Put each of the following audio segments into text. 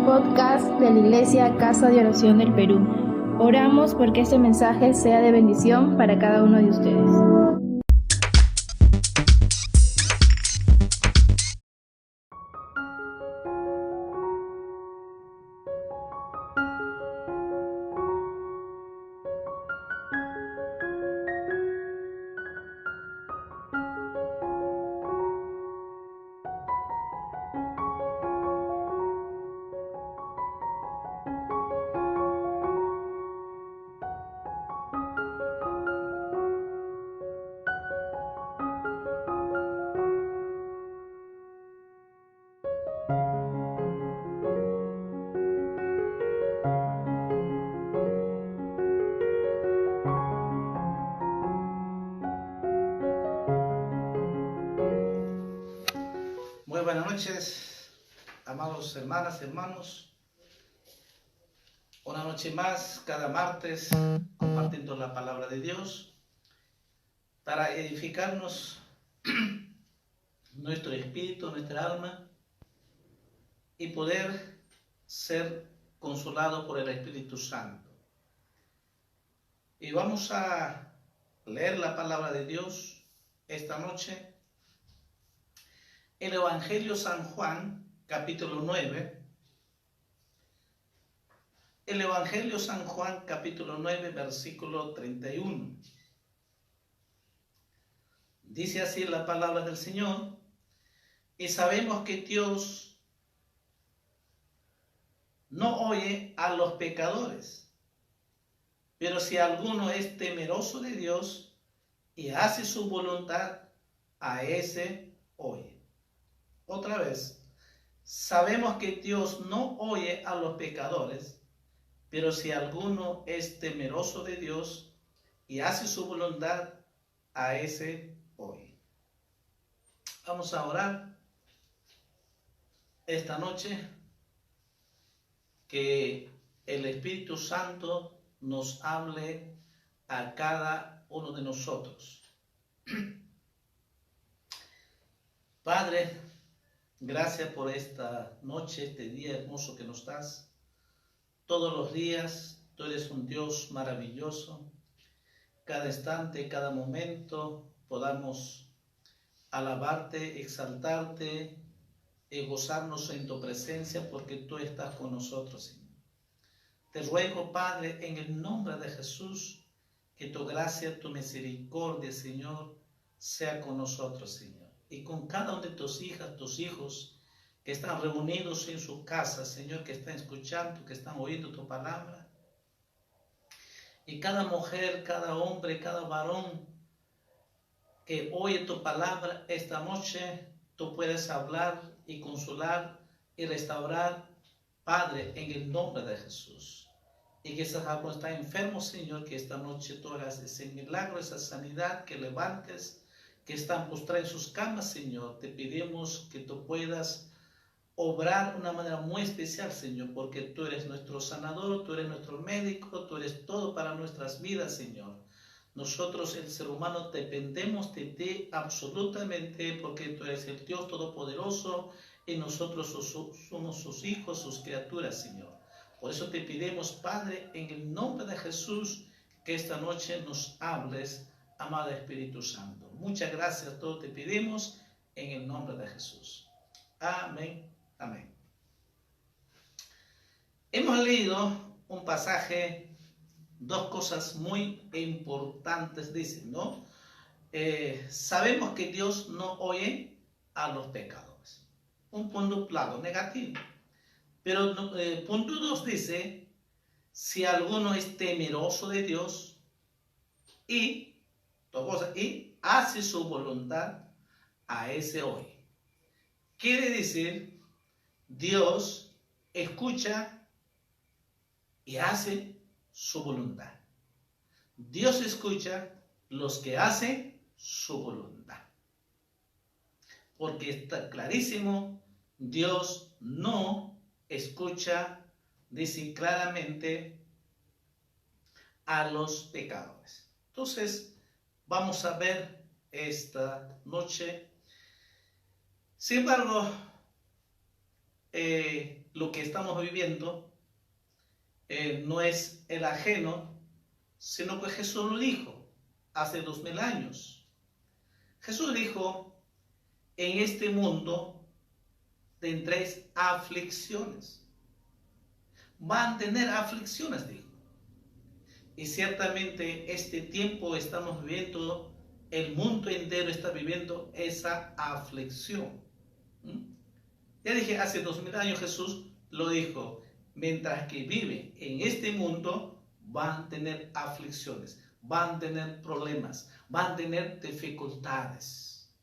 podcast de la Iglesia Casa de Oración del Perú. Oramos porque este mensaje sea de bendición para cada uno de ustedes. Muy buenas noches, amados hermanas y hermanos. Una noche más, cada martes, compartiendo la palabra de Dios para edificarnos nuestro espíritu, nuestra alma y poder ser consolados por el Espíritu Santo. Y vamos a leer la palabra de Dios esta noche. El Evangelio San Juan, capítulo 9. El Evangelio San Juan, capítulo 9, versículo 31. Dice así la palabra del Señor: y sabemos que Dios no oye a los pecadores, pero si alguno es temeroso de Dios y hace su voluntad, a ese oye. Otra vez, sabemos que Dios no oye a los pecadores, pero si alguno es temeroso de Dios y hace su voluntad, a ese oye. Vamos a orar esta noche, que el Espíritu Santo nos hable a cada uno de nosotros. Padre, gracias por esta noche, este día hermoso que nos das. Todos los días tú eres un Dios maravilloso. Cada instante, cada momento podamos alabarte, exaltarte y gozarnos en tu presencia, porque tú estás con nosotros, Señor. Te ruego, Padre, en el nombre de Jesús, que tu gracia, tu misericordia, Señor, sea con nosotros, Señor. Y con cada uno de tus hijas, tus hijos, que están reunidos en su casa, Señor, que están escuchando, que están oyendo tu palabra. Y cada mujer, cada hombre, cada varón que oye tu palabra esta noche, tú puedes hablar y consolar y restaurar, Padre, en el nombre de Jesús. Y que esa alma está enfermo, Señor, que esta noche tú hagas ese milagro, esa sanidad, que levantes, que están postrados en sus camas, Señor. Te pedimos que tú puedas obrar de una manera muy especial, Señor, porque tú eres nuestro sanador, tú eres nuestro médico, tú eres todo para nuestras vidas, Señor. Nosotros, el ser humano, dependemos de ti absolutamente, porque tú eres el Dios Todopoderoso y nosotros somos sus hijos, sus criaturas, Señor. Por eso te pedimos, Padre, en el nombre de Jesús, que esta noche nos hables, amado Espíritu Santo. Muchas gracias, todo te pedimos en el nombre de Jesús. Amén. Amén. Hemos leído un pasaje, dos cosas muy importantes, dicen, ¿no? Sabemos que Dios no oye a los pecadores. Un punto claro, negativo. Pero punto 2 dice, si alguno es temeroso de Dios y hace su voluntad, a ese oye. Quiere decir, Dios escucha y hace su voluntad. Dios escucha los que hacen su voluntad. Porque está clarísimo, Dios no escucha, dice claramente, a los pecadores. Entonces, vamos a ver esta noche. Sin embargo, lo que estamos viviendo no es el ajeno, sino que Jesús lo dijo hace 2000 años. Jesús dijo, en este mundo tendréis aflicciones. Van a tener aflicciones, dijo. Y ciertamente este tiempo estamos viviendo, el mundo entero está viviendo esa aflicción. Ya dije, hace 2000 años Jesús lo dijo, mientras que vive en este mundo, van a tener aflicciones, van a tener problemas, van a tener dificultades,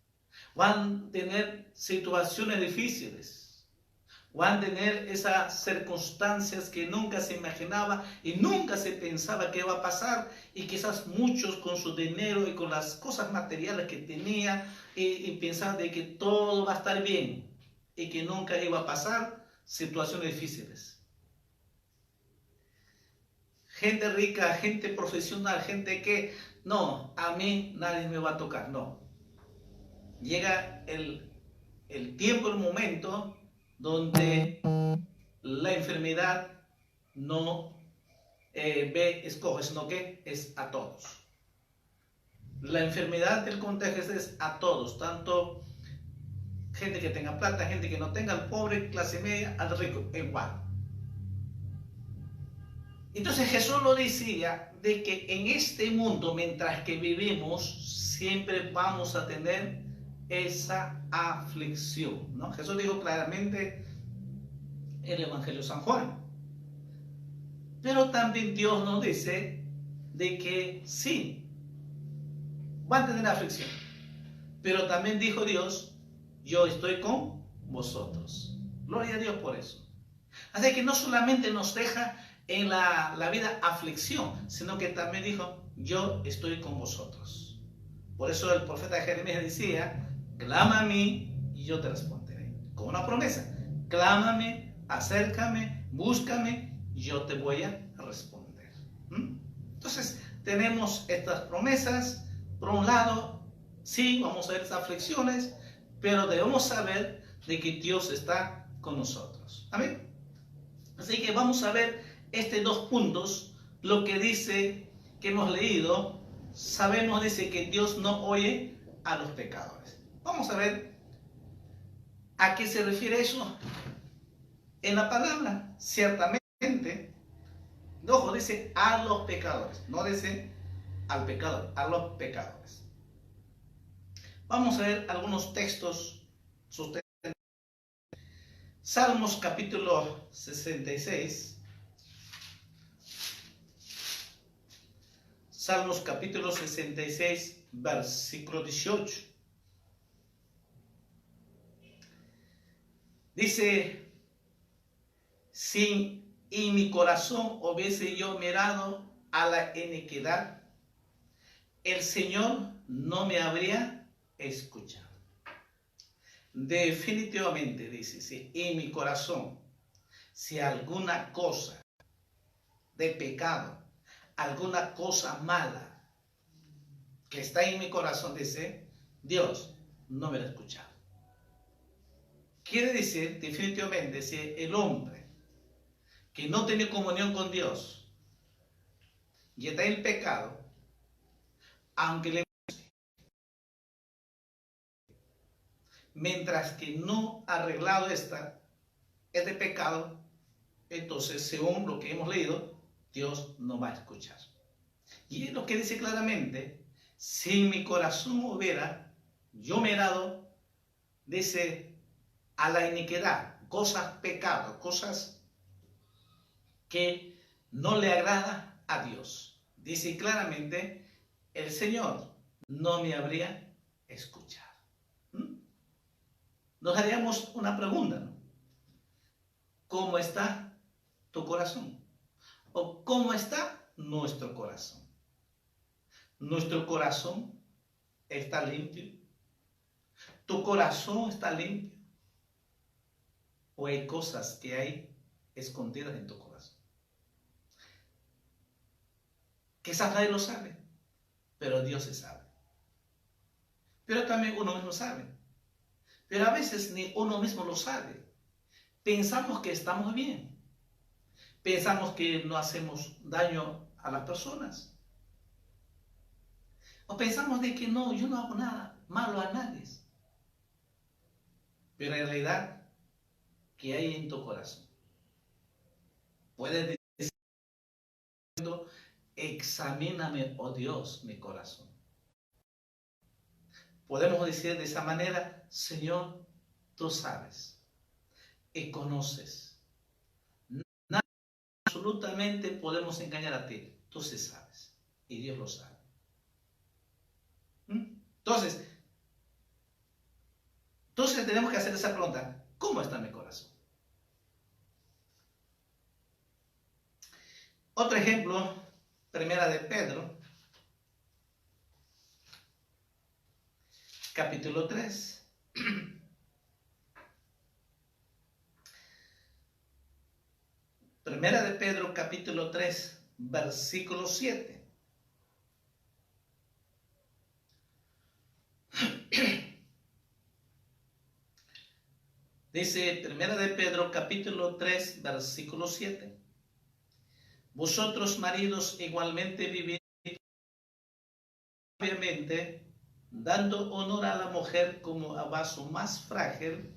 van a tener situaciones difíciles, van a tener esas circunstancias que nunca se imaginaba y nunca se pensaba que iba a pasar, y quizás muchos con su dinero y con las cosas materiales que tenía y pensaban de que todo va a estar bien y que nunca iba a pasar situaciones difíciles. Gente rica, gente profesional, gente que, no, a mí nadie me va a tocar, no. Llega el tiempo, el momento donde la enfermedad no escoge, sino que es a todos. La enfermedad del contagio es a todos, tanto gente que tenga plata, gente que no tenga, al pobre, clase media, al rico, igual. Entonces Jesús lo decía de que en este mundo, mientras que vivimos, siempre vamos a tener esa aflicción, ¿no? Jesús dijo claramente en el Evangelio de San Juan. Pero también Dios nos dice de que sí, van a tener aflicción. Pero también dijo Dios, yo estoy con vosotros. Gloria a Dios por eso. Así que no solamente nos deja en la vida aflicción, sino que también dijo, yo estoy con vosotros. Por eso el profeta Jeremías decía, clama a mí y yo te responderé. Con una promesa, clámame, acércame, búscame, yo te voy a responder. Entonces, tenemos estas promesas. Por un lado, sí, vamos a ver esas aflicciones, pero debemos saber de que Dios está con nosotros. Amén. Así que vamos a ver estos dos puntos. Lo que dice que hemos leído, sabemos, dice que Dios no oye a los pecadores. Vamos a ver a qué se refiere eso en la palabra. Ciertamente, ojo, dice a los pecadores, no dice al pecador, a los pecadores. Vamos a ver algunos textos. Salmos capítulo 66. Salmos capítulo 66, versículo 18. Dice, si en mi corazón hubiese yo mirado a la iniquidad, el Señor no me habría escuchado. Definitivamente, dice, si en mi corazón, si alguna cosa de pecado, alguna cosa mala que está en mi corazón, dice, Dios no me lo ha escuchado. Quiere decir, definitivamente, si el hombre que no tiene comunión con Dios y está en pecado, aunque le mientras que no ha arreglado este pecado, entonces, según lo que hemos leído, Dios no va a escuchar. Y es lo que dice claramente, si en mi corazón hubiera yo mirado, dice, a la iniquidad, cosas pecados, cosas que no le agrada a Dios. Dice claramente, el Señor no me habría escuchado. Nos haríamos una pregunta, ¿no? ¿Cómo está tu corazón? ¿O cómo está nuestro corazón? ¿Nuestro corazón está limpio? ¿Tu corazón está limpio? ¿O hay cosas que hay escondidas en tu corazón? Quizás nadie lo sabe, pero Dios se sabe. Pero también uno mismo sabe. Pero a veces ni uno mismo lo sabe. pensamos que estamos bien. Pensamos que no hacemos daño a las personas. O pensamos de que no, yo no hago nada malo a nadie. Pero en realidad, ¿qué hay en tu corazón? Puedes decir, examíname, oh Dios, mi corazón. Podemos decir de esa manera, Señor, tú sabes y conoces. Nada, absolutamente podemos engañar a ti. Tú sí sabes y Dios lo sabe. Entonces tenemos que hacer esa pregunta. ¿Cómo está mi corazón? Otro ejemplo, Primera de Pedro, capítulo 3. Primera de Pedro, capítulo 3, versículo 7. Dice Primera de Pedro, capítulo 3, versículo 7. Vosotros, maridos, igualmente vivid sabiamente, dando honor a la mujer como a vaso más frágil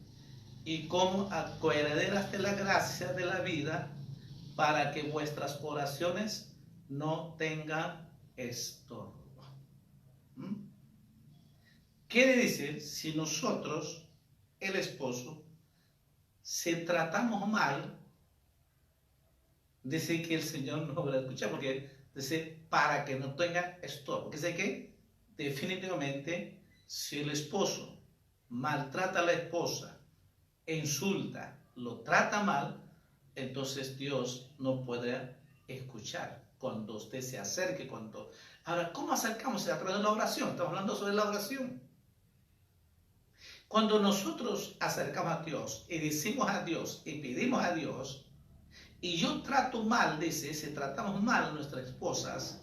y como a coherederas de la gracia de la vida, para que vuestras oraciones no tengan estorbo. Quiere decir, si nosotros, el esposo, si tratamos mal, dice que el Señor no va a escuchar, porque dice para que no tenga estorbo. Porque sé que definitivamente si el esposo maltrata a la esposa, insulta, lo trata mal, entonces Dios no podrá escuchar cuando usted se acerque. Ahora, ¿cómo acercamos? A través de la oración. Estamos hablando sobre la oración. Cuando nosotros acercamos a Dios y decimos a Dios y pedimos a Dios, y yo trato mal, dice, si tratamos mal a nuestras esposas,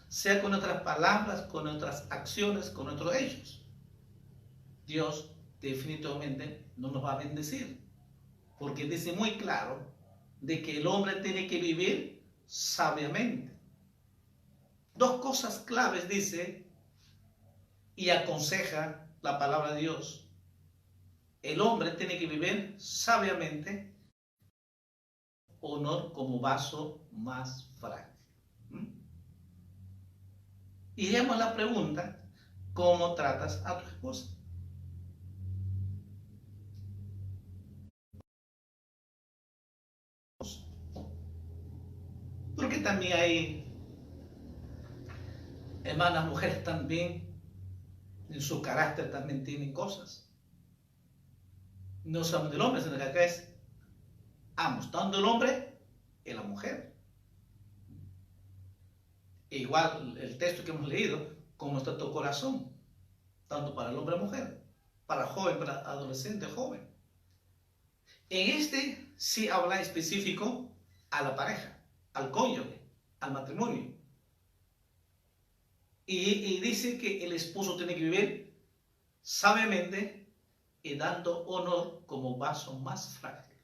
sea con nuestras palabras, con nuestras acciones, con nuestros hechos, Dios definitivamente no nos va a bendecir, porque dice muy claro de que el hombre tiene que vivir sabiamente. Dos cosas claves dice y aconseja la palabra de Dios. El hombre tiene que vivir sabiamente, honor como vaso más frágil. Y hagamos la pregunta, ¿cómo tratas a tu esposa? Porque también hay hermanas mujeres también, en su carácter también tienen cosas. No somos del hombre, sino que acá es ambos, tanto el hombre y la mujer. E igual el texto que hemos leído, cómo está tu corazón, tanto para el hombre y la mujer, para joven, para adolescente, joven. En este sí habla específico a la pareja, al cónyuge, al matrimonio. Y dice que el esposo tiene que vivir sabiamente y dando honor como vaso más frágil.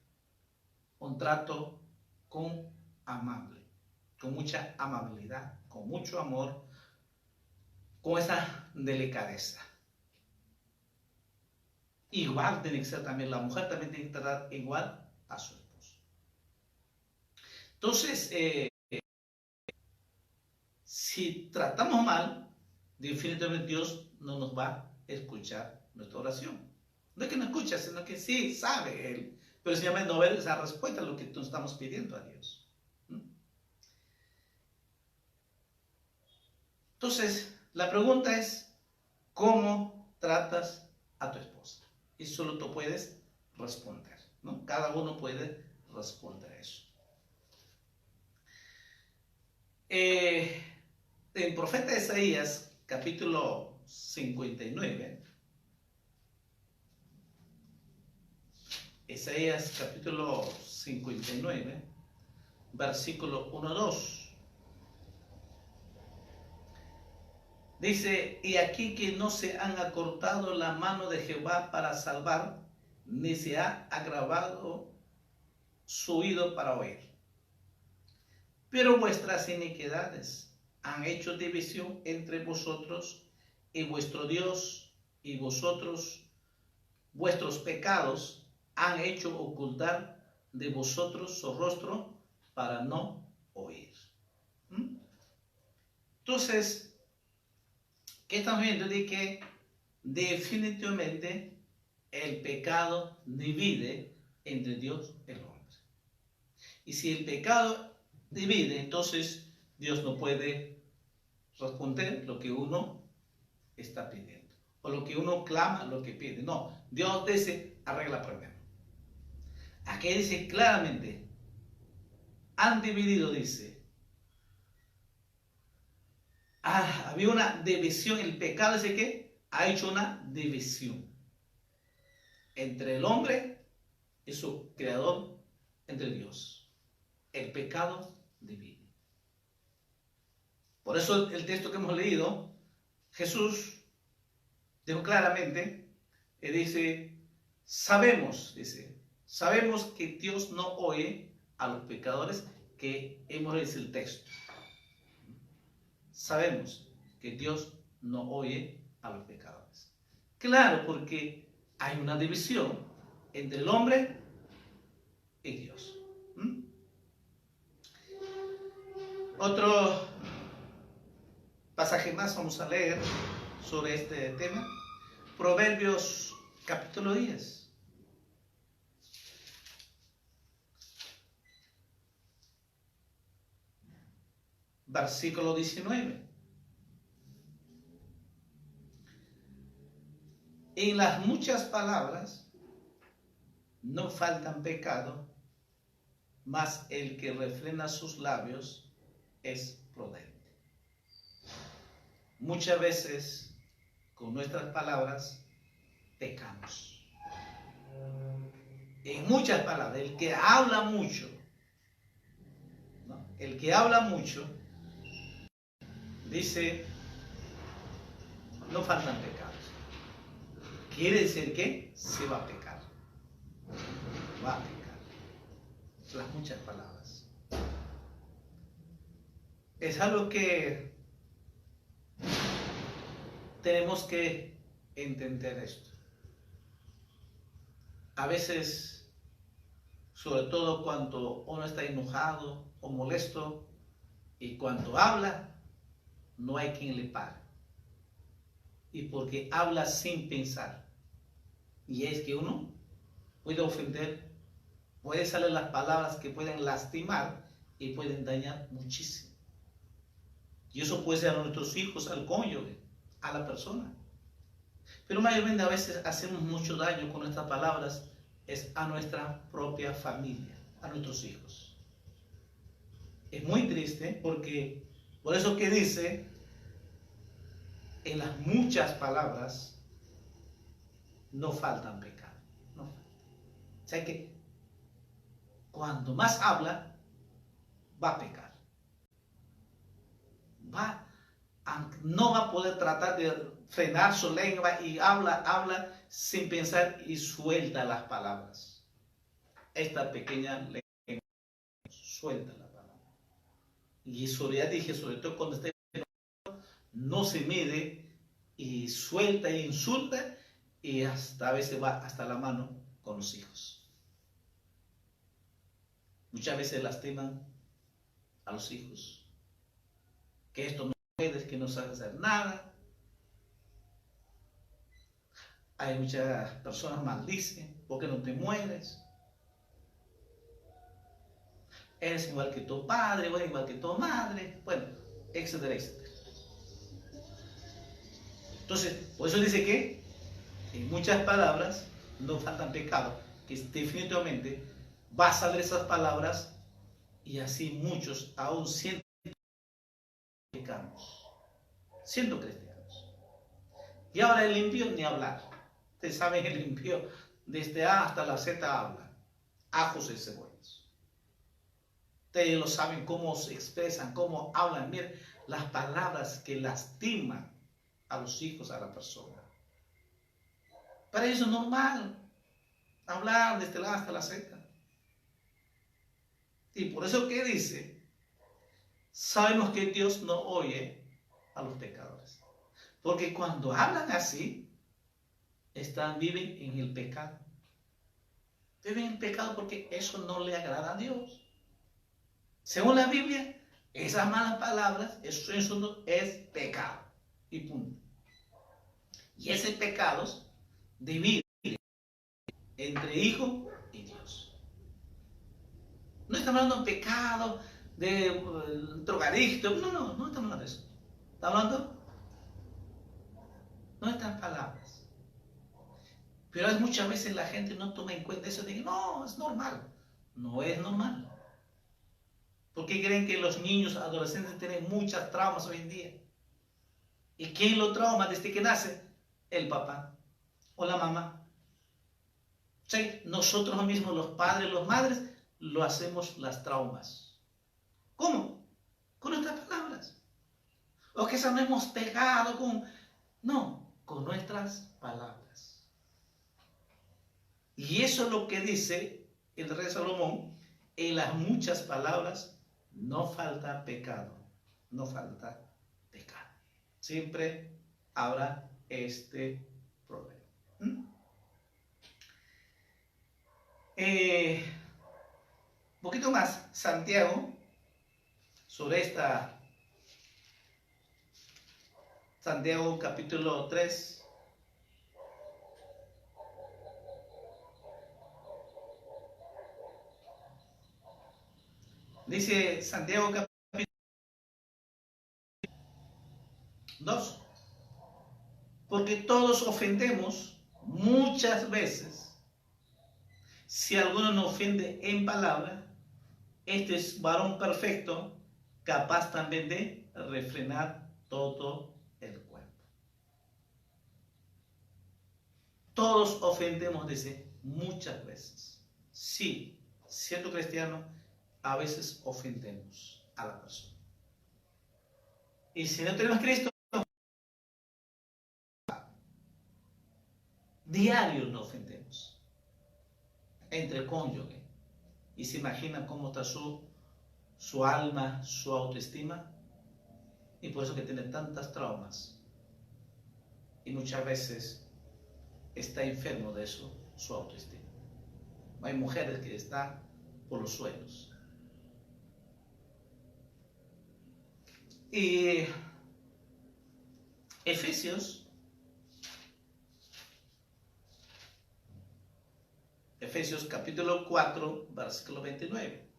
Un trato amable, con mucha amabilidad, con mucho amor, con esa delicadeza. Igual tiene que ser también, la mujer también tiene que tratar igual a su esposo. Entonces, si tratamos mal, definitivamente Dios no nos va a escuchar nuestra oración. No es que no escucha, sino que sí sabe Él, pero sencillamente no ver esa respuesta a lo que nos estamos pidiendo a Dios. Entonces, la pregunta es, ¿cómo tratas a tu esposa? Y solo tú puedes responder, ¿no? Cada uno puede responder a eso. En profeta Isaías, capítulo 59, Isaías capítulo 59, versículo 1-2. Dice, y aquí que no se han acortado la mano de Jehová para salvar, ni se ha agravado su oído para oír. Pero vuestras iniquidades han hecho división entre vosotros y vuestro Dios, y vosotros, vuestros pecados han hecho ocultar de vosotros su rostro para no oír. Entonces, ¿qué estamos viendo? De que definitivamente el pecado divide entre Dios y el hombre. Y si el pecado divide, entonces Dios no puede responder lo que uno está pidiendo, o lo que uno clama, lo que pide. No, Dios dice, arregla primero. Aquí dice claramente, han dividido, dice. Había una división, el pecado dice que ha hecho una división entre el hombre y su creador, entre Dios. El pecado divide. Por eso el texto que hemos leído, Jesús dijo claramente, dice, sabemos que Dios no oye a los pecadores, que hemos leído el texto. Sabemos que Dios no oye a los pecadores. Claro, porque hay una división entre el hombre y Dios. Otro pasaje más vamos a leer sobre este tema. Proverbios capítulo 10. Versículo 19. En las muchas palabras no faltan pecado, mas el que refrena sus labios es prudente. Muchas veces con nuestras palabras pecamos. En muchas palabras, el que habla mucho, ¿no? El que habla mucho, dice, no faltan pecados. Quiere decir que se va a pecar. Va a pecar. Las muchas palabras. Es algo que tenemos que entender esto. A veces, sobre todo cuando uno está enojado o molesto, y cuando habla, no hay quien le pare. Y porque habla sin pensar. Y es que uno puede ofender, puede salir las palabras que pueden lastimar y pueden dañar muchísimo. Y eso puede ser a nuestros hijos, al cónyuge, a la persona. Pero mayormente a veces hacemos mucho daño con nuestras palabras, es a nuestra propia familia, a nuestros hijos. Es muy triste porque, por eso que dice, en las muchas palabras no faltan pecados. No faltan. O sea que cuando más habla, va a pecar. No va a poder tratar de frenar su lengua y habla sin pensar y suelta las palabras. Esta pequeña lengua suelta la palabra. Y eso ya dije, sobre todo cuando esté no se mide y suelta e insulta y hasta a veces va hasta la mano con los hijos. Muchas veces lastiman a los hijos. Que esto no puedes, que no sabes hacer nada. Hay muchas personas maldicen, ¿por qué no te mueres? Eres igual que tu padre, o eres igual que tu madre, bueno, etcétera, etcétera. Entonces, por eso dice que en muchas palabras no faltan pecados, que definitivamente va a salir esas palabras y así muchos, aún siendo cristianos, Y ahora el impío ni hablar. Ustedes saben, el impío desde A hasta la Z habla, ajos y cebollas. Ustedes lo saben cómo se expresan, cómo hablan. Miren, las palabras que lastiman a los hijos, a la persona. Para ellos es normal hablar desde la A hasta la Z. Y por eso que dice, sabemos que Dios no oye a los pecadores. Porque cuando hablan así, viven en el pecado. Viven en el pecado porque eso no le agrada a Dios. Según la Biblia, esas malas palabras, eso es pecado. Y punto. Y ese pecado divide entre hijo y Dios. No estamos hablando de pecado, de drogadicto. No estamos hablando de eso. Estamos hablando de nuestras palabras. Pero muchas veces la gente no toma en cuenta eso de que no, es normal. No es normal. ¿Por qué creen que los niños, adolescentes tienen muchas traumas hoy en día? ¿Y quién lo trauma desde que nace? El papá o la mamá. ¿Sí? Nosotros mismos, los padres, las madres, lo hacemos las traumas. ¿Cómo? Con nuestras palabras. O que no hemos pegado con... No, con nuestras palabras. Y eso es lo que dice el rey Salomón: en las muchas palabras no falta pecado. No falta pecado. Siempre habrá este problema. Un poquito más, Santiago, sobre Santiago capítulo 3. Dice Santiago capítulo 2. Porque todos ofendemos muchas veces. Si alguno no ofende en palabra, este es varón perfecto, capaz también de refrenar todo el cuerpo. Todos ofendemos, dice, muchas veces. Sí, siendo cristiano, a veces ofendemos a la persona. Y si no tenemos Cristo, diario nos ofendemos. Entre cónyuge. Y se imagina cómo está su alma, su autoestima. Y por eso que tiene tantas traumas. Y muchas veces está enfermo de eso, su autoestima. Hay mujeres que están por los suelos. Y Efesios capítulo 4, versículo 29.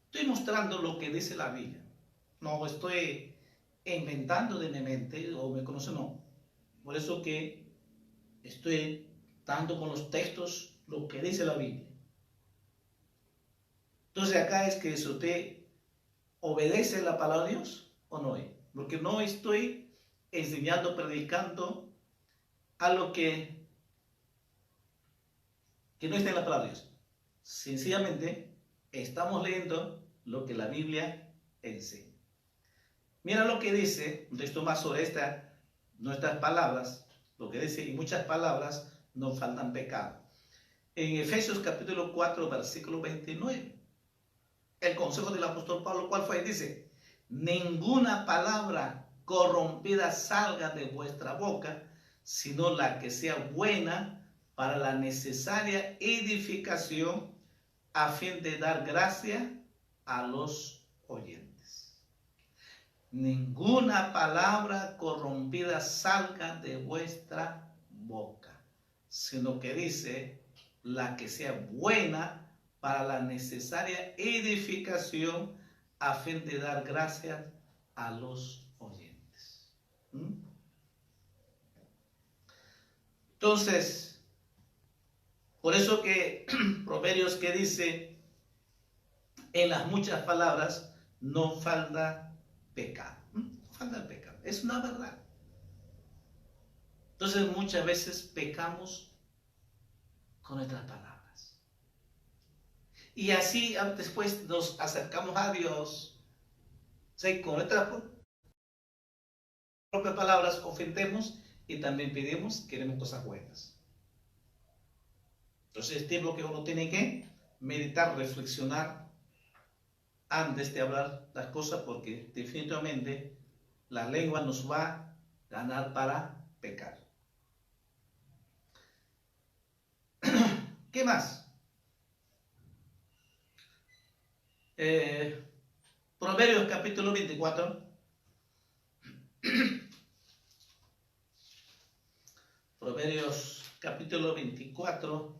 Estoy mostrando lo que dice la Biblia. No estoy inventando de mi mente o me conoce, no. Por eso que estoy dando con los textos lo que dice la Biblia. Entonces acá es que si usted obedece la palabra de Dios o no es. Porque no estoy enseñando, predicando algo que no está en la palabra de Dios. Sencillamente estamos leyendo lo que la Biblia enseña. Mira lo que dice, un texto más sobre nuestras palabras, lo que dice: y muchas palabras no faltan pecado. En Efesios capítulo 4, versículo 29, el consejo del apóstol Pablo, ¿cuál fue? Dice: ninguna palabra corrompida salga de vuestra boca, sino la que sea buena para la necesaria edificación, a fin de dar gracia a los oyentes. Ninguna palabra corrompida salga de vuestra boca, sino que dice la que sea buena para la necesaria edificación, a fin de dar gracias a los oyentes. Entonces, por eso que Proverbios que dice: en las muchas palabras no falta pecado. No falta el pecado. Es una verdad. Entonces muchas veces pecamos con nuestras palabras. Y así después nos acercamos a Dios. ¿Sí? Con nuestras propias palabras ofendemos y también pedimos, queremos cosas buenas. Entonces este es lo que uno tiene que meditar, reflexionar antes de hablar las cosas, porque definitivamente la lengua nos va a ganar para pecar. ¿Qué más? Proverbios capítulo 24. Proverbios capítulo 24.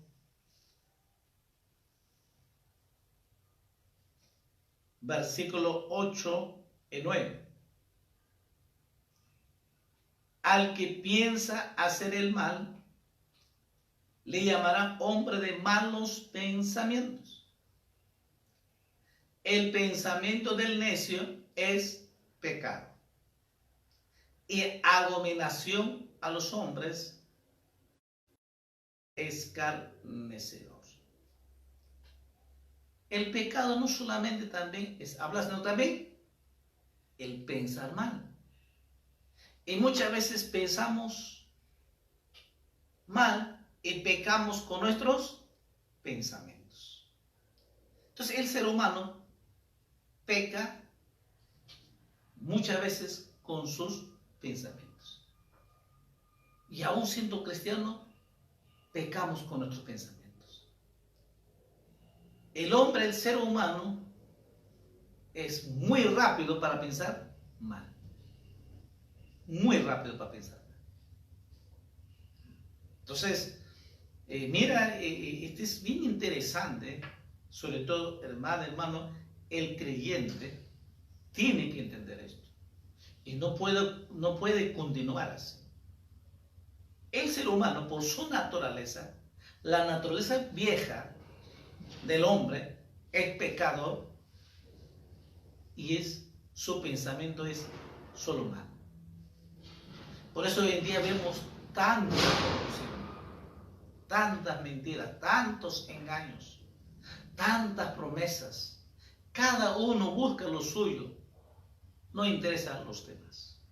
Versículo 8 y 9. Al que piensa hacer el mal, le llamarán hombre de malos pensamientos. El pensamiento del necio es pecado, y abominación a los hombres escarnecedor. El pecado no solamente también es hablar, sino también el pensar mal. Y muchas veces pensamos mal y pecamos con nuestros pensamientos. Entonces el ser humano peca muchas veces con sus pensamientos. Y aún siendo cristiano, pecamos con nuestros pensamientos. El hombre, el ser humano, es muy rápido para pensar mal. Muy rápido para pensar mal. Entonces, mira, este es bien interesante, sobre todo, hermano, el creyente tiene que entender esto. Y no puede continuar así. El ser humano, por su naturaleza, la naturaleza vieja del hombre es pecador, y su pensamiento es solo mal. Por eso hoy en día vemos tanta corrupción, tantas mentiras, tantos engaños, tantas promesas. Cada uno busca lo suyo, no interesan los demás.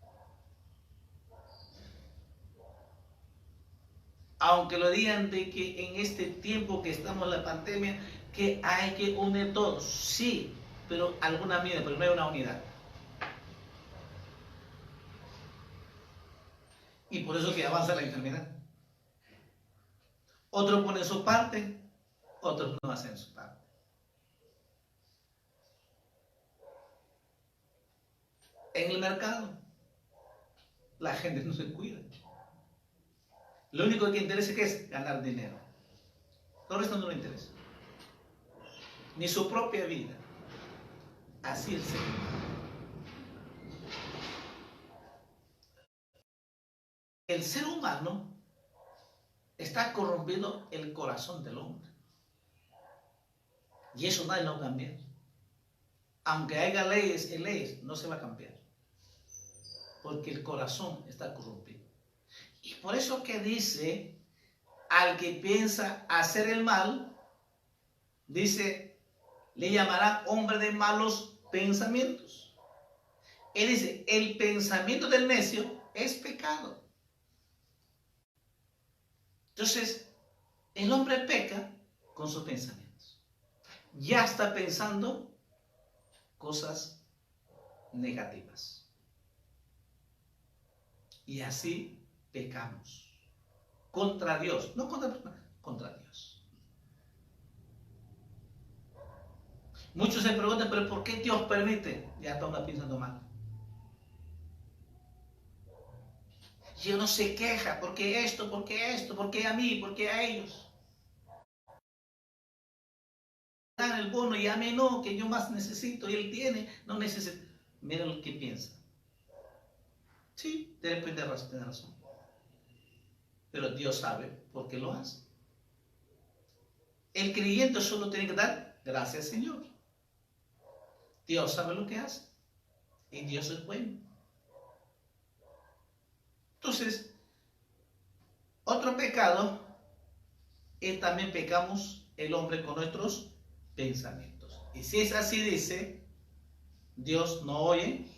Aunque lo digan de que en este tiempo que estamos en la pandemia, que hay que unir todos, sí, pero alguna medida, pero no hay una unidad. Y por eso que avanza la enfermedad. Otros ponen su parte, otros no hacen su parte. En el mercado, la gente no se cuida. Lo único que interesa es ganar dinero. Todo esto no le interesa. Ni su propia vida. Así es el ser humano. El ser humano está corrompiendo el corazón del hombre. Y eso nadie lo va a cambiar. Aunque haya leyes y leyes, no se va a cambiar. Porque el corazón está corrompido. Y por eso que dice, al que piensa hacer el mal, dice, le llamarán hombre de malos pensamientos. Él dice, el pensamiento del necio es pecado. Entonces, el hombre peca con sus pensamientos. Ya está pensando cosas negativas. Y así pecamos. Contra Dios. No contra personas, contra Dios. Muchos se preguntan, pero ¿por qué Dios permite? Ya está pensando mal. Y uno se queja, ¿por qué esto? ¿Por qué esto? ¿Por qué a mí? ¿Por qué a ellos? Dan el bono y a mí no, que yo más necesito, y él tiene, no necesita. Mira lo que piensa. Sí, de repente tiene razón. Pero Dios sabe por qué lo hace. El creyente solo tiene que dar gracias al Señor. Dios sabe lo que hace. Y Dios es bueno. Entonces, otro pecado es también pecamos el hombre con nuestros pensamientos. Y si es así, dice, Dios no oye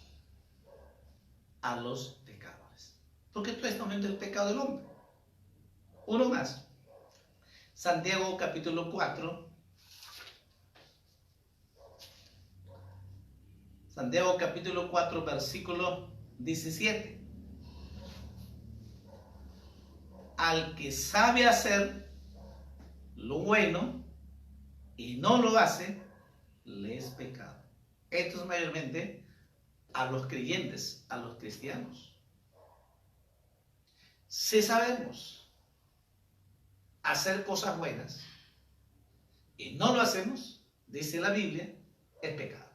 a los pecadores. Porque todo está hablando del pecado del hombre. Uno más. Santiago capítulo 4. Santiago capítulo 4, versículo 17. Al que sabe hacer lo bueno y no lo hace, le es pecado. Esto es mayormente a los creyentes, a los cristianos. Si sabemos hacer cosas buenas y no lo hacemos, dice la Biblia, es pecado.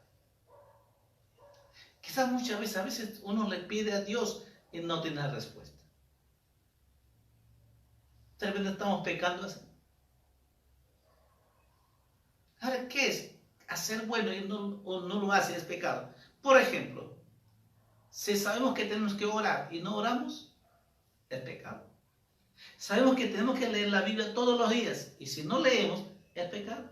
Quizás muchas veces, a veces uno le pide a Dios y no tiene respuesta. Tal vez estamos pecando así. Ahora, ¿qué es? Hacer bueno y no lo hace es pecado. Por ejemplo, si sabemos que tenemos que orar y no oramos, es pecado. Sabemos que tenemos que leer la Biblia todos los días y si no leemos, es pecado.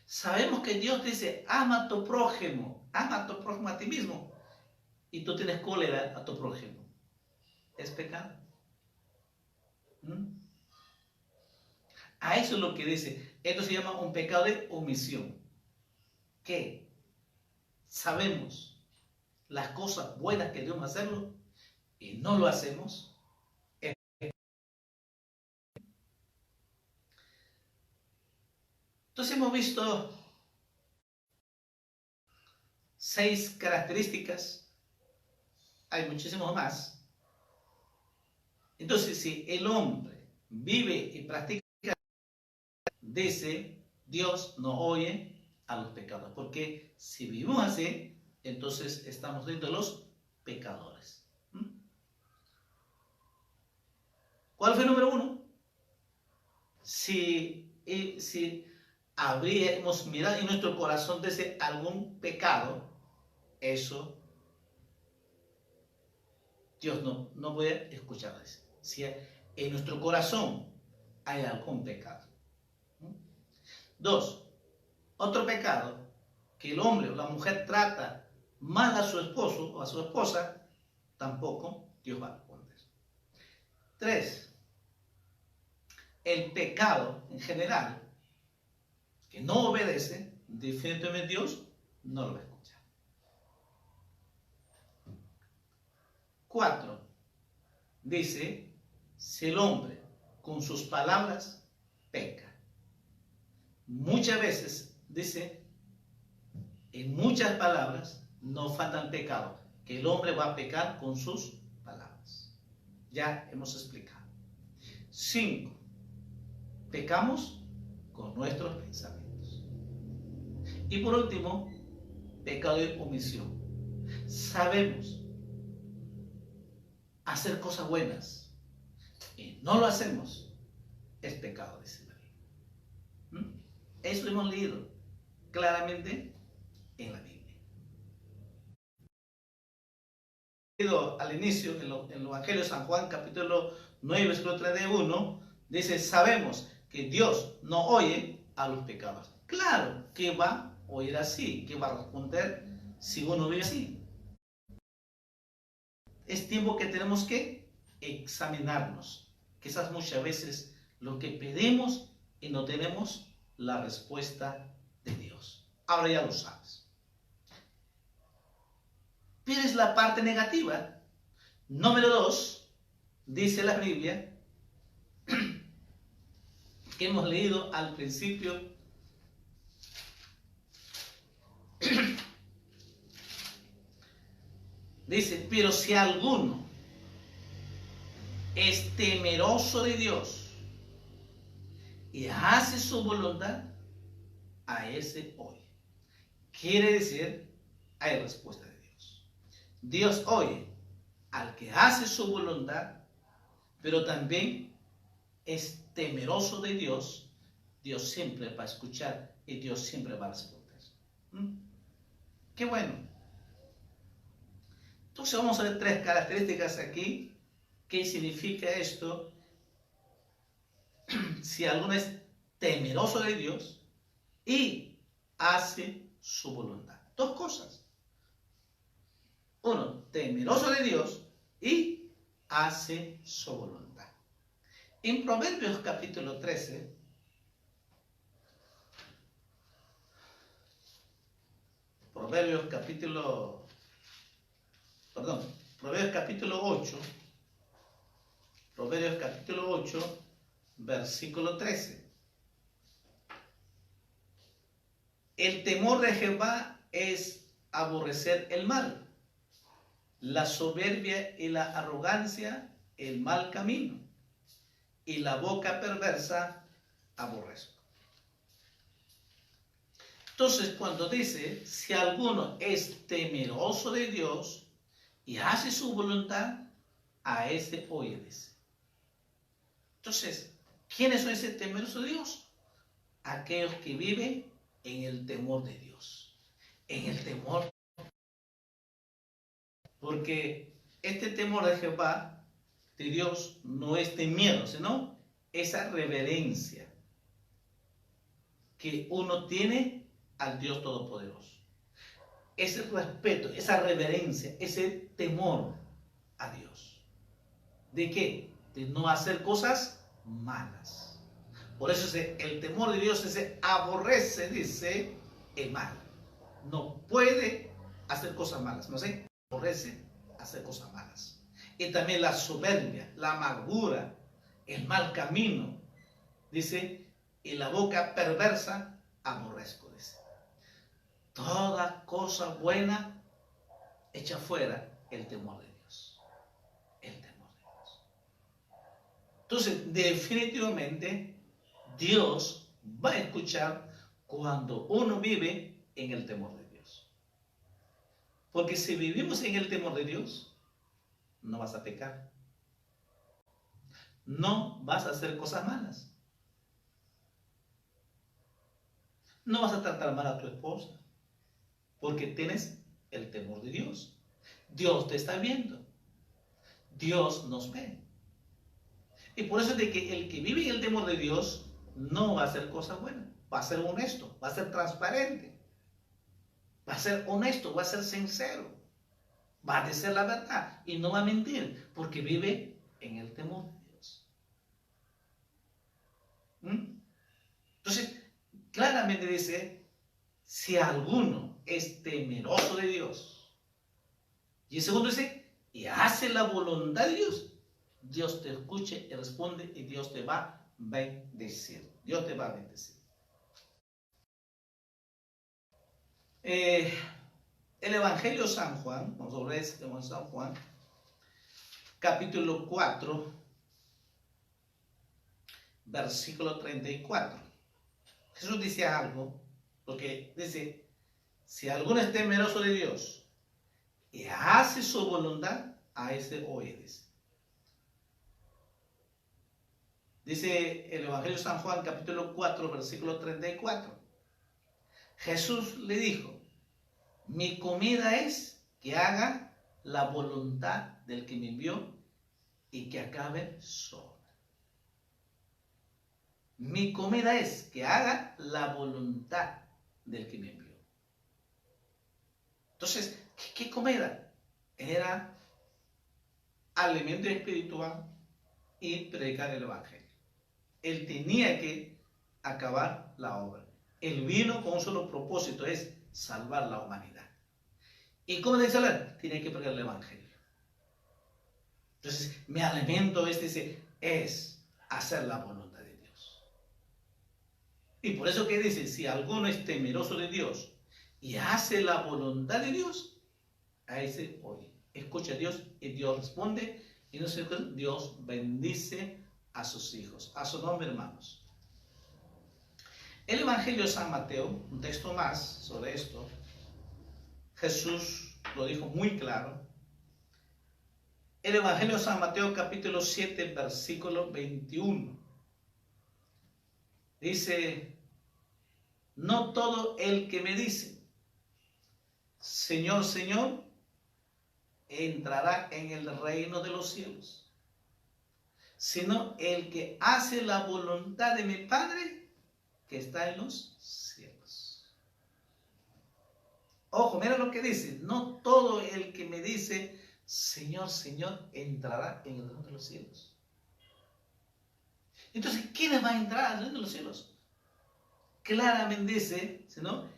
Sabemos que Dios dice, ama a tu prójimo a ti mismo, y tú tienes cólera a tu prójimo. Es pecado. A eso es lo que dice. Esto se llama un pecado de omisión. ¿Qué? Sabemos las cosas buenas que debemos hacerlo y no lo hacemos. Entonces hemos visto 6 características. Hay muchísimos más. Entonces, si el hombre vive y practica, dice, Dios no oye a los pecadores. Porque si vivimos así, entonces estamos dentro de los pecadores. ¿Cuál fue el número 1? Si habríamos mirado en nuestro corazón desde algún pecado, eso Dios no puede escuchar eso. Si en nuestro corazón hay algún pecado. 2. Otro pecado, que el hombre o la mujer trata mal a su esposo o a su esposa, tampoco Dios va a responder. 3. El pecado en general, que no obedece, definitivamente Dios no lo va a escuchar. 4. Dice, si el hombre con sus palabras peca. Muchas veces, dice, en muchas palabras no faltan pecados, que el hombre va a pecar con sus palabras. Ya hemos explicado. 5. Pecamos con nuestros pensamientos. Y por último, pecado de omisión. Sabemos hacer cosas buenas y no lo hacemos, es pecado, dice la Biblia. Eso lo hemos leído claramente en la Biblia. Al inicio, en el Evangelio de San Juan, capítulo 9, versículo 31, dice, sabemos que Dios no oye a los pecadores. Claro que va a oír así, que va a responder si uno vive así. Es tiempo que tenemos que examinarnos. Quizás muchas veces lo que pedimos y no tenemos la respuesta de Dios. Ahora ya lo sabes. Pero es la parte negativa. Número 2, dice la Biblia, que hemos leído al principio, dice, pero si alguno es temeroso de Dios y hace su voluntad, a ese oye. Quiere decir, hay respuesta de Dios. Dios oye al que hace su voluntad, pero también es temeroso de Dios. Dios siempre va a escuchar y Dios siempre va a responder. Qué bueno. Entonces vamos a ver 3 características aquí. ¿Qué significa esto? Si alguno es temeroso de Dios y hace su voluntad. 2 cosas. 1, temeroso de Dios y hace su voluntad. En Proverbios capítulo 13, Proverbios capítulo 8, Proverbios capítulo 8, versículo 13. El temor de Jehová es aborrecer el mal, la soberbia y la arrogancia, el mal camino, y la boca perversa aborrezco. Entonces, cuando dice, si alguno es temeroso de Dios y hace su voluntad, a ese oyedes. Entonces, ¿quiénes son ese temeroso de Dios? Aquellos que viven en el temor de Dios. En el temor. Porque este temor de Jehová, de Dios, no es de miedo, sino esa reverencia que uno tiene al Dios Todopoderoso. Ese respeto, esa reverencia, ese temor a Dios. ¿De qué? De no hacer cosas malas. Por eso el temor de Dios se aborrece, dice, el mal. No puede hacer cosas malas, ¿no sé? Aborrece hacer cosas malas. Y también la soberbia, la amargura, el mal camino, dice, y la boca perversa aborrezco, dice. Toda cosa buena echa fuera el temor de Dios. El temor de Dios. Entonces, definitivamente, Dios va a escuchar cuando uno vive en el temor de Dios. Porque si vivimos en el temor de Dios, no vas a pecar. No vas a hacer cosas malas. No vas a tratar mal a tu esposa. Porque tienes el temor de Dios. Dios te está viendo. Dios nos ve. Y por eso es de que el que vive en el temor de Dios no va a hacer cosas buenas. Va a ser honesto, va a ser transparente. Va a ser honesto, va a ser sincero. Va a decir la verdad y no va a mentir porque vive en el temor de Dios. Entonces, claramente dice, si alguno es temeroso de Dios. Y el segundo dice, y hace la voluntad de Dios, Dios te escuche y responde y Dios te va a bendecir. Dios te va a bendecir. El Evangelio de San Juan, vamos a ver el San Juan, capítulo 4, versículo 34. Jesús dice algo, porque dice, si alguno es temeroso de Dios y hace su voluntad, a ese oyedes. Dice el Evangelio de San Juan, capítulo 4, versículo 34. Jesús le dijo, mi comida es que haga la voluntad del que me envió y que acabe solo. Mi comida es que haga la voluntad del que me envió. Entonces, ¿qué comida? Era alimento espiritual y predicar el Evangelio. Él tenía que acabar la obra. Él vino con un solo propósito, es salvar la humanidad. ¿Y cómo debe salvar? Tiene que predicar el Evangelio. Entonces, mi alimento es hacer la voluntad de Dios. Y por eso que dice, si alguno es temeroso de Dios y hace la voluntad de Dios, a ese oye, escucha a Dios y Dios responde y no sé, Dios bendice a sus hijos. A su nombre, hermanos. El Evangelio de San Mateo, un texto más sobre esto, Jesús lo dijo muy claro. El Evangelio de San Mateo, capítulo 7, versículo 21. Dice, no todo el que me dice, Señor, Señor, entrará en el reino de los cielos, sino el que hace la voluntad de mi Padre que está en los cielos. Ojo, mira lo que dice, no todo el que me dice, Señor, Señor, entrará en el reino de los cielos. Entonces, ¿quiénes van a entrar al reino de los cielos? Claramente dice, ¿no?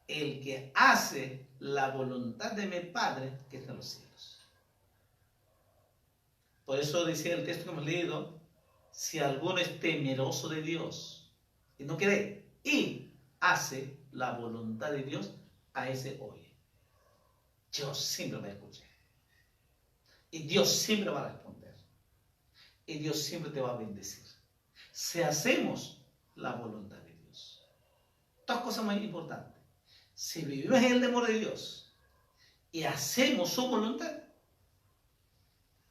el que hace la voluntad de mi Padre que está en los cielos. Por eso decía el texto que hemos leído, si alguno es temeroso de Dios y no cree y hace la voluntad de Dios, a ese oye. Dios siempre va a escuchar. Y Dios siempre va a responder. Y Dios siempre te va a bendecir. Si hacemos la voluntad de Dios. Dos cosas más importantes. Si vivimos en el temor de Dios y hacemos su voluntad,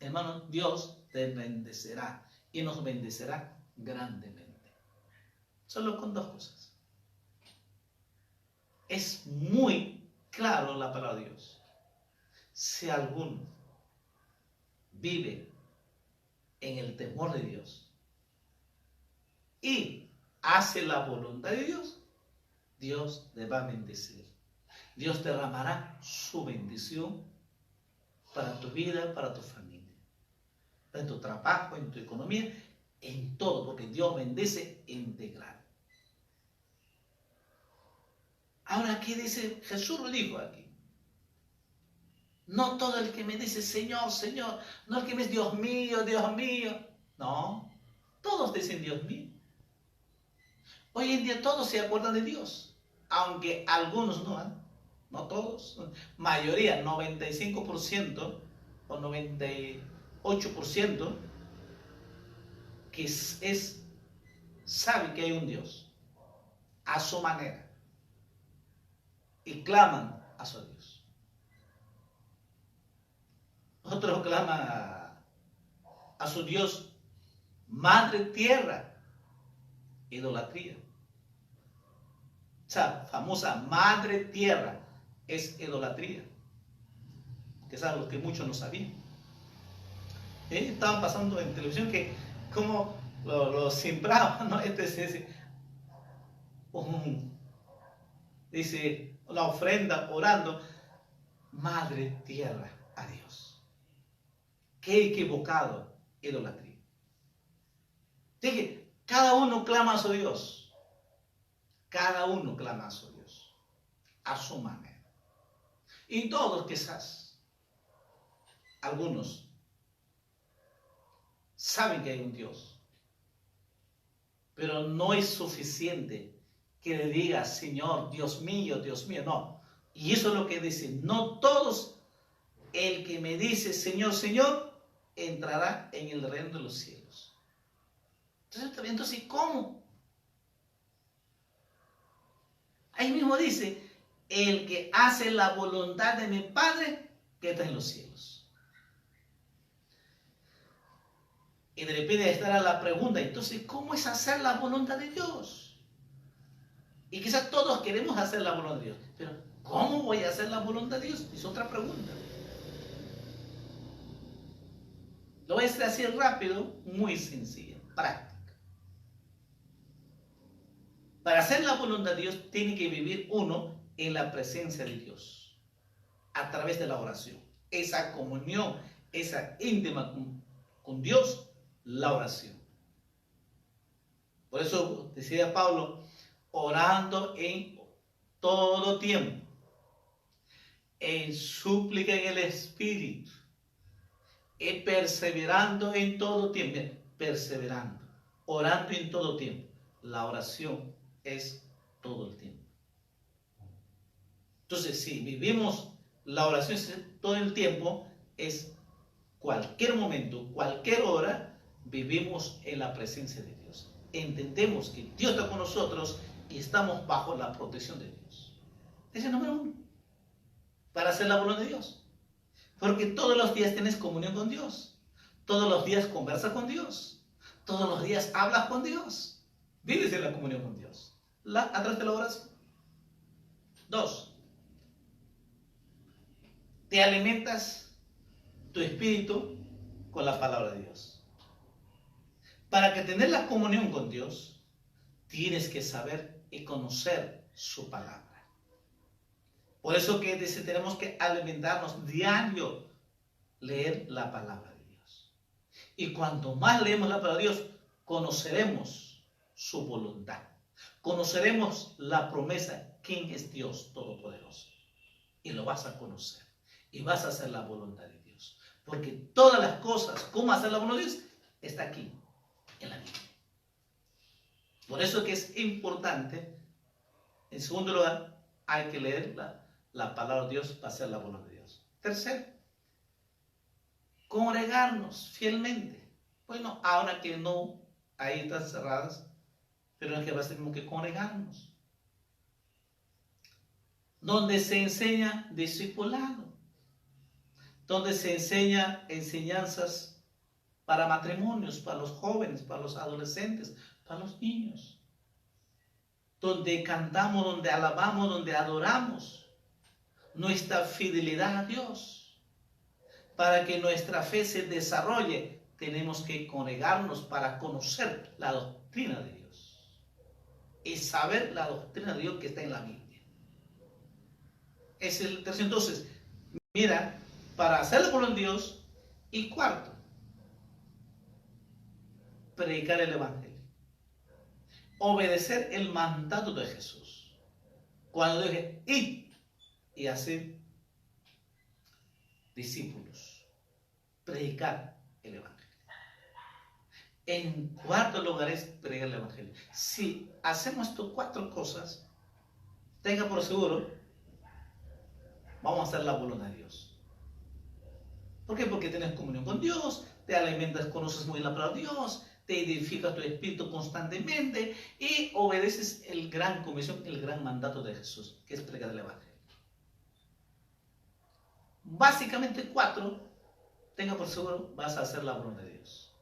hermano, Dios te bendecirá y nos bendecirá grandemente. Solo con dos cosas. Es muy claro la palabra de Dios. Si alguno vive en el temor de Dios y hace la voluntad de Dios, Dios te va a bendecir. Dios derramará su bendición para tu vida, para tu familia, en tu trabajo, en tu economía, en todo, porque Dios bendice integral. Ahora, ¿qué dice? Jesús lo dijo aquí. No todo el que me dice Señor, Señor, no el que me dice Dios mío, Dios mío. No, todos dicen Dios mío. Hoy en día todos se acuerdan de Dios, aunque algunos no todos, mayoría, 95% o 98%, que sabe que hay un Dios a su manera y claman a su Dios. Otros claman a su Dios madre tierra, idolatría. Esa famosa madre tierra es idolatría, que es algo que muchos no sabían. Estaban pasando en televisión que como lo sembraban, ¿no? Dice la ofrenda orando, madre tierra a Dios. Qué equivocado, idolatría. Dije, cada uno clama a su Dios. Cada uno clama a su Dios, a su manera. Y todos quizás, algunos, saben que hay un Dios, pero no es suficiente que le diga, Señor, Dios mío, no. Y eso es lo que dice, no todos, el que me dice, Señor, Señor, entrará en el reino de los cielos. Entonces, ¿cómo? Ahí mismo dice, el que hace la voluntad de mi Padre que está en los cielos. Y de repente estará la pregunta, entonces, ¿cómo es hacer la voluntad de Dios? Y quizás todos queremos hacer la voluntad de Dios, pero ¿cómo voy a hacer la voluntad de Dios? Es otra pregunta. Lo voy a decir rápido, muy sencilla, práctica. Para hacer la voluntad de Dios tiene que vivir uno en la presencia de Dios, a través de la oración. Esa comunión, esa íntima con Dios, la oración. Por eso decía Pablo, orando en todo tiempo, en súplica en el Espíritu, y perseverando en todo tiempo, perseverando, orando en todo tiempo. La oración es todo el tiempo. Entonces, si vivimos la oración todo el tiempo, es cualquier momento, cualquier hora, vivimos en la presencia de Dios. Entendemos que Dios está con nosotros y estamos bajo la protección de Dios. Ese es el número uno. Para hacer la voluntad de Dios. Porque todos los días tienes comunión con Dios. Todos los días conversas con Dios. Todos los días hablas con Dios. Vives en la comunión con Dios. A través de la oración. 2. Te alimentas tu espíritu con la palabra de Dios. Para que tener la comunión con Dios, tienes que saber y conocer su palabra. Por eso que dice, tenemos que alimentarnos diario, leer la palabra de Dios. Y cuanto más leemos la palabra de Dios, conoceremos su voluntad. Conoceremos la promesa, quién es Dios Todopoderoso. Y lo vas a conocer. Y vas a hacer la voluntad de Dios. Porque todas las cosas, cómo hacer la voluntad de Dios, está aquí, en la Biblia. Por eso es que es importante, en segundo lugar, hay que leer la palabra de Dios para hacer la voluntad de Dios. Tercero, congregarnos fielmente. Bueno, ahora que no, ahí están cerradas, pero es que va a ser como que congregarnos. Donde se enseña discipulado, donde se enseña enseñanzas para matrimonios, para los jóvenes, para los adolescentes, para los niños. Donde cantamos, donde alabamos, donde adoramos nuestra fidelidad a Dios. Para que nuestra fe se desarrolle, tenemos que congregarnos para conocer la doctrina de Dios. Y saber la doctrina de Dios que está en la Biblia. Es el tercero. Entonces, mira, para hacerlo por Dios. Y cuarto, predicar el Evangelio. Obedecer el mandato de Jesús. Cuando dije, id y hacer discípulos. Predicar el Evangelio. En cuarto lugar es predicar el Evangelio. Si hacemos estas cuatro cosas, tenga por seguro, vamos a hacer la voluntad de Dios. ¿Por qué? Porque tienes comunión con Dios, te alimentas, conoces muy bien la palabra de Dios, te edifica tu espíritu constantemente y obedeces el gran comisión, el gran mandato de Jesús, que es predicar el Evangelio. Básicamente cuatro, tenga por seguro, vas a hacer la voluntad de Dios.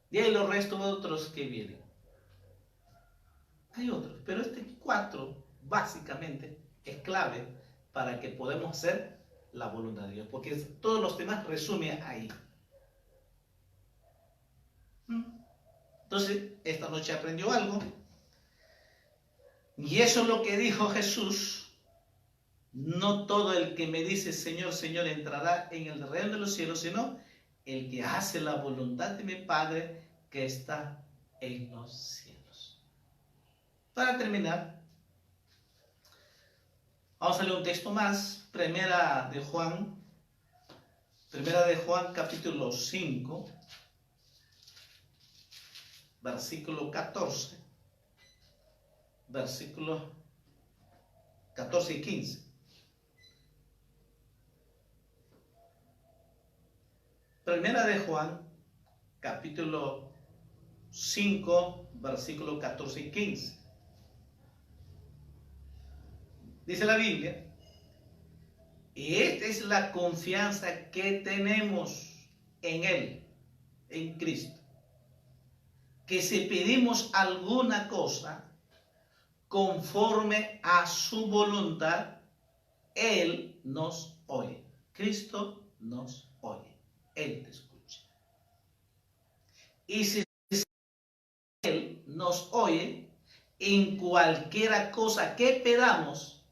Y hay los restos otros que vienen. Hay otros, pero este cuatro, básicamente, es clave para que podamos hacer la voluntad de Dios, porque todos los temas resumen ahí. Entonces, esta noche aprendió algo, y eso es lo que dijo Jesús: no todo el que me dice Señor, Señor entrará en el reino de los cielos, sino el que hace la voluntad de mi Padre que está en los cielos. Para terminar, vamos a leer un texto más, Primera de Juan capítulo 5, versículo 14, versículos 14 y 15. Primera de Juan, capítulo 5, versículos 14 y 15. Dice la Biblia: y esta es la confianza que tenemos en Él, en Cristo, que si pedimos alguna cosa conforme a su voluntad, Él nos oye. Cristo nos oye. Él te escucha. Y si Él nos oye, en cualquiera cosa que pedamos,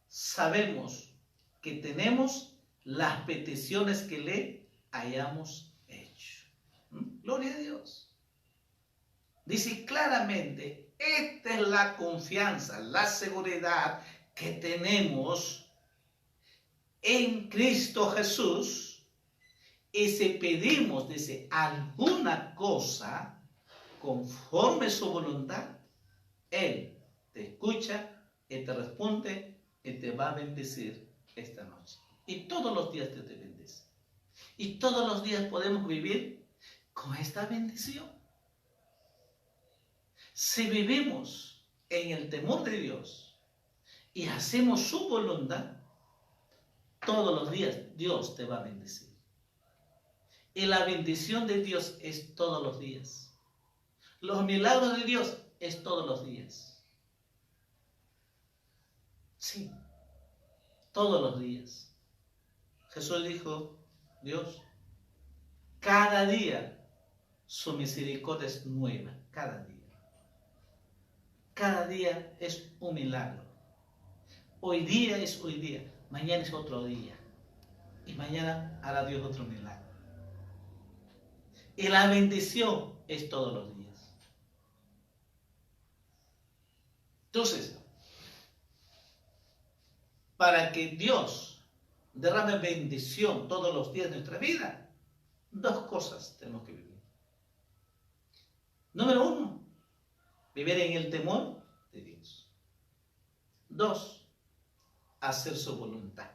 sabemos que tenemos las peticiones que le hayamos hecho. Gloria a Dios. Dice claramente, esta es la confianza, la seguridad que tenemos en Cristo Jesús. Y si pedimos, dice, alguna cosa conforme a su voluntad, Él te escucha y te responde y te va a bendecir esta noche. Y todos los días te bendice. Y todos los días podemos vivir con esta bendición. Si vivimos en el temor de Dios y hacemos su voluntad, todos los días Dios te va a bendecir. Y la bendición de Dios es todos los días. Los milagros de Dios es todos los días. Sí, todos los días. Jesús dijo, Dios, cada día su misericordia es nueva, cada día. Cada día es un milagro. Hoy día es hoy día, mañana es otro día. Y mañana hará Dios otro milagro. Y la bendición es todos los días. Entonces, para que Dios derrame bendición todos los días de nuestra vida, dos cosas tenemos que vivir. Número uno, vivir en el temor de Dios. Dos, hacer su voluntad.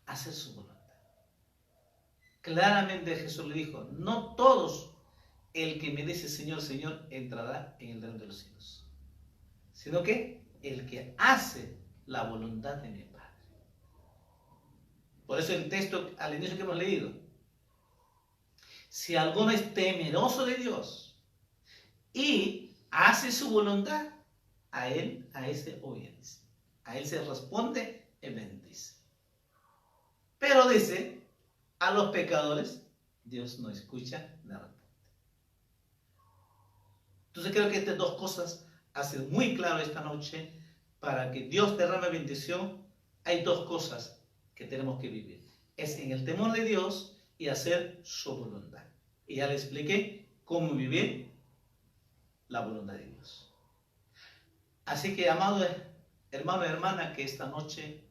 Hacer su voluntad. Claramente Jesús le dijo, no todos el que me dice Señor, Señor, entrará en el reino de los cielos, sino que el que hace la voluntad de mi Padre. Por eso el texto al inicio que hemos leído, si alguno es temeroso de Dios y hace su voluntad, a ese obedece, a él se responde y bendice. Pero dice, a los pecadores Dios no escucha ni responde. Entonces creo que estas dos cosas hacen muy claro esta noche. Para que Dios derrame bendición, hay dos cosas que tenemos que vivir. Es en el temor de Dios y hacer su voluntad. Y ya le expliqué cómo vivir la voluntad de Dios. Así que, amado hermano y hermana, que esta noche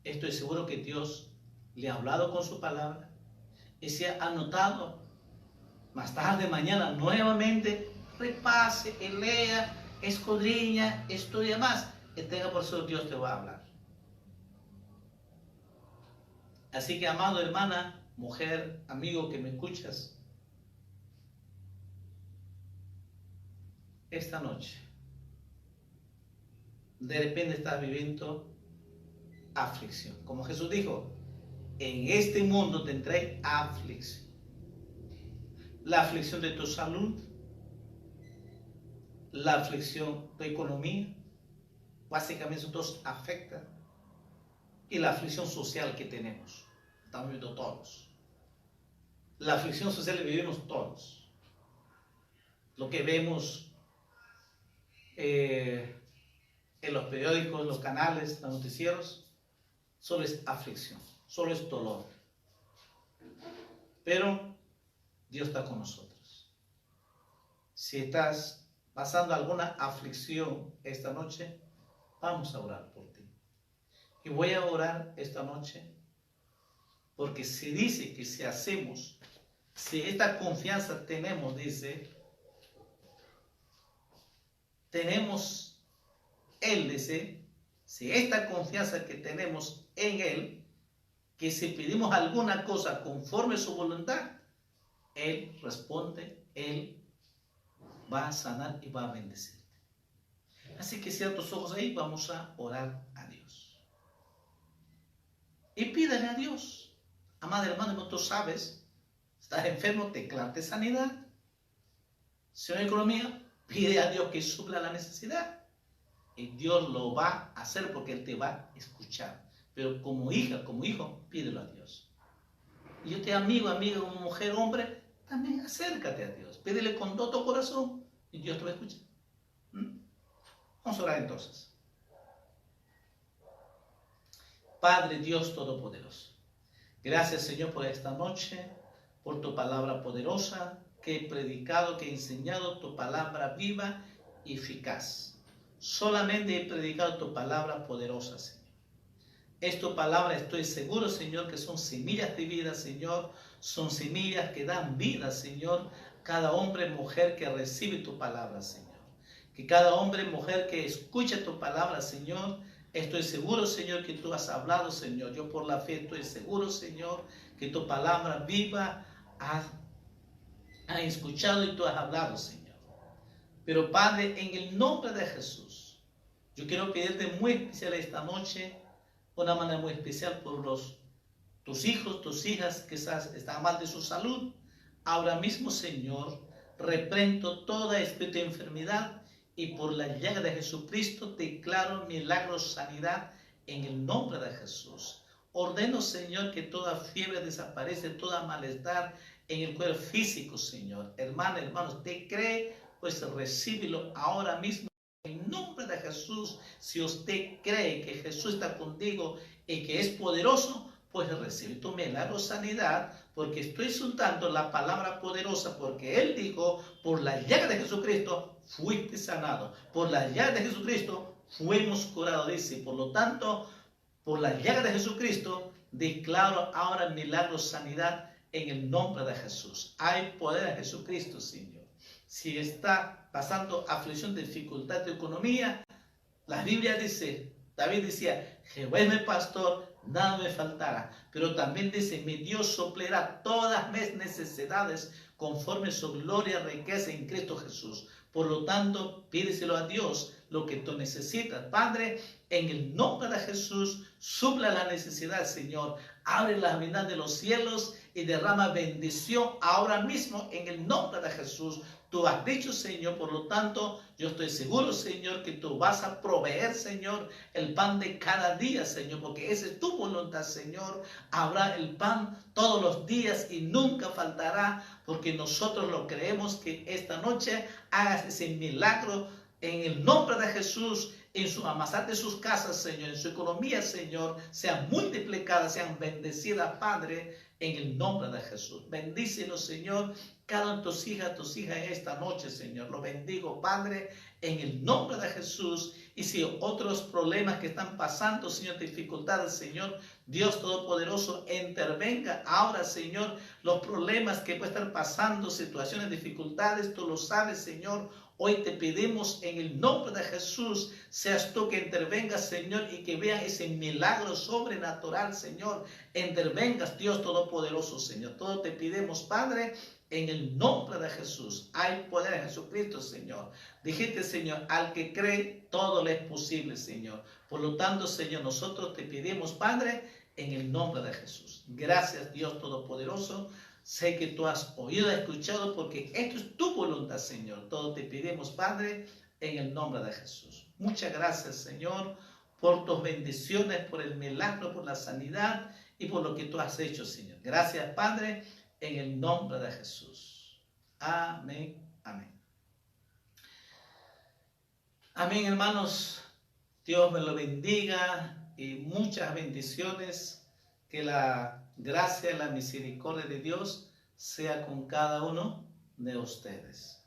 estoy seguro que Dios le ha hablado con su palabra y se ha anotado. Más tarde, mañana, nuevamente, repase, lea, escudriña, estudia más. Que tenga por eso Dios te va a hablar. Así que, amado hermana, mujer, amigo que me escuchas, esta noche, de repente estás viviendo aflicción. Como Jesús dijo, en este mundo tendré aflicción. La aflicción de tu salud, la aflicción de tu economía, básicamente eso dos afecta. Y la aflicción social que tenemos, estamos viviendo todos. La aflicción social la vivimos todos. Lo que vemos en los periódicos, los canales, los noticieros, solo es aflicción, solo es dolor. Pero Dios está con nosotros. Si estás pasando alguna aflicción esta noche, vamos a orar por ti. Y voy a orar esta noche porque se dice que si hacemos, si esta confianza tenemos, dice, tenemos Él, dice, si esta confianza que tenemos en Él, que si pedimos alguna cosa conforme a su voluntad, Él responde, Él va a sanar y va a bendecirte. Así que cierra tus ojos ahí, vamos a orar a Dios. Y pídale a Dios. Amada hermana, como tú sabes, estás enfermo, declárate sanidad. Si no hay economía, pide a Dios que supla la necesidad. Y Dios lo va a hacer porque Él te va a escuchar. Pero como hija, como hijo, pídelo a Dios. Y yo te amigo, amiga, como mujer, hombre, también acércate a Dios. Pídele con todo tu corazón y Dios te va a escuchar. Vamos a orar entonces. Padre Dios Todopoderoso, gracias Señor por esta noche, por tu palabra poderosa que he predicado, que he enseñado, tu palabra viva y eficaz. Solamente he predicado tu palabra poderosa, Señor. Es tu palabra, estoy seguro, Señor, que son semillas de vida, Señor. Son semillas que dan vida, Señor. Cada hombre y mujer que recibe tu palabra, Señor. Que cada hombre y mujer que escucha tu palabra, Señor, estoy seguro, Señor, que tú has hablado, Señor. Yo por la fe estoy seguro, Señor, que tu palabra viva ha escuchado y tú has hablado, Señor. Pero Padre, en el nombre de Jesús, yo quiero pedirte muy especial esta noche, una manera muy especial por tus hijos, tus hijas que están mal de su salud. Ahora mismo, Señor, reprendo toda espíritu de enfermedad y por la llaga de Jesucristo declaro milagro, sanidad en el nombre de Jesús. Ordeno, Señor, que toda fiebre desaparece, toda malestar en el cuerpo físico, Señor. Hermanos, hermanos, te cree, pues recíbelo ahora mismo. En nombre de Jesús, si usted cree que Jesús está contigo y que es poderoso, pues recibe tu milagro, sanidad, porque estoy soltando la palabra poderosa, porque Él dijo, por la llaga de Jesucristo fuiste sanado, por la llaga de Jesucristo fuimos curados, dice. Por lo tanto, por la llaga de Jesucristo declaro ahora milagro, sanidad en el nombre de Jesús. Hay poder en Jesucristo, Señor. Si está pasando aflicción, dificultad de economía, la Biblia dice, David decía, Jehová es mi pastor, nada me faltará. Pero también dice, mi Dios suplirá todas mis necesidades conforme su gloria, riqueza en Cristo Jesús. Por lo tanto, pídeselo a Dios lo que tú necesitas. Padre, en el nombre de Jesús, supla la necesidad, Señor. Abre la ventana de los cielos y derrama bendición ahora mismo en el nombre de Jesús. Tú has dicho, Señor, por lo tanto, yo estoy seguro, Señor, que tú vas a proveer, Señor, el pan de cada día, Señor, porque esa es tu voluntad, Señor. Habrá el pan todos los días y nunca faltará, porque nosotros lo creemos que esta noche hagas ese milagro en el nombre de Jesús, en su amasar de sus casas, Señor, en su economía, Señor, sean multiplicadas, sean bendecidas, Padre, en el nombre de Jesús. Bendícenos, Señor, cada uno de tus hijas en esta noche, Señor. Lo bendigo, Padre, en el nombre de Jesús. Y si otros problemas que están pasando, Señor, dificultades, Señor, Dios Todopoderoso, intervenga ahora, Señor, los problemas que pueden estar pasando, situaciones, dificultades, tú lo sabes, Señor. Hoy te pedimos en el nombre de Jesús, seas tú que intervengas, Señor, y que vean ese milagro sobrenatural, Señor. Intervengas, Dios Todopoderoso, Señor. Todo te pedimos, Padre, en el nombre de Jesús. Hay poder en Jesucristo, Señor. Dijiste, Señor, al que cree, todo le es posible, Señor. Por lo tanto, Señor, nosotros te pedimos, Padre, en el nombre de Jesús. Gracias, Dios Todopoderoso. Sé que tú has oído, escuchado, porque esto es tu voluntad, Señor. Todo te pedimos, Padre, en el nombre de Jesús. Muchas gracias, Señor, por tus bendiciones, por el milagro, por la sanidad y por lo que tú has hecho, Señor. Gracias, Padre, en el nombre de Jesús. Amén, amén. Amén, hermanos. Dios me lo bendiga y muchas bendiciones. Que la gracia y la misericordia de Dios sea con cada uno de ustedes.